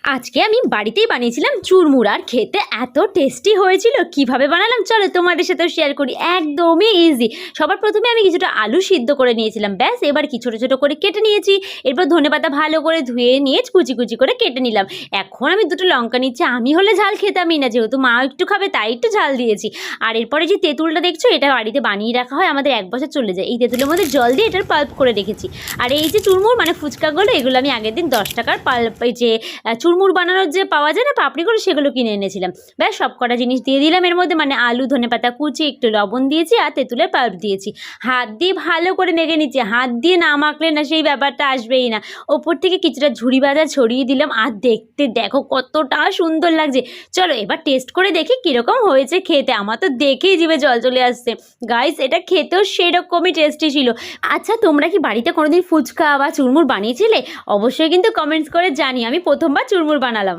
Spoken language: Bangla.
আজকে আমি বাড়িতেই বানিয়েছিলাম চুরমুর, আর খেতে এত টেস্টি হয়েছিল। কিভাবে বানালাম চলো তোমাদের সাথেও শেয়ার করি। একদমই ইজি। সবার প্রথমে আমি কিছুটা আলু সিদ্ধ করে নিয়েছিলাম, ব্যাস। এবার কি ছোটো ছোটো করে কেটে নিয়েছি। এরপর ধনেপাতা ভালো করে ধুয়ে নিয়ে কুচি কুচি করে কেটে নিলাম। এখন আমি দুটো লঙ্কা নিচ্ছি। আমি হলে ঝাল খেতামই না, যেহেতু মা একটু খাবে তাই একটু ঝাল দিয়েছি। আর এরপরে যে তেঁতুলটা দেখছো, এটা বাড়িতে বানিয়ে রাখা হয়, আমাদের 1 বছর চলে যায়। এই তেঁতুলের মধ্যে জল দিয়ে এটার পাল্প করে রেখেছি। আর এই যে চুরমুর মানে ফুচকাগুলো, এগুলো আমি আগের দিন 10 টাকার পাল্প, এই যে চুরমুর বানানোর যে পাওয়া যায় না পাপড়িগুলো, সেগুলো কিনে এনেছিলাম। ব্যাস সব কটা জিনিস দিয়ে দিলাম এর মধ্যে, মানে আলু, ধনেপাতা কুচি, একটু লবণ দিয়েছি আর তেঁতুলের পাল্প দিয়েছি। হাত দিয়ে ভালো করে মেখে নিচ্ছি। হাত দিয়ে না মাখলে না সেই ব্যাপারটা আসবেই না। ওপর থেকে কিছুটা ঝুরি ভাজা ছড়িয়ে দিলাম। আর দেখতে দেখো কতটা সুন্দর লাগছে। চলো এবার টেস্ট করে দেখি কীরকম হয়েছে খেতে। আমার তো দেখেই জিভে জল চলে আসছে। গাইস, এটা খেতেও সেরকমই টেস্টি ছিল। আচ্ছা, তোমরা কি বাড়িতে কোনোদিন ফুচকা বা চুরমুর বানিয়েছিলে? অবশ্যই কিন্তু কমেন্টস করে জানি। আমি প্রথমবার চুরমুর বানালাম।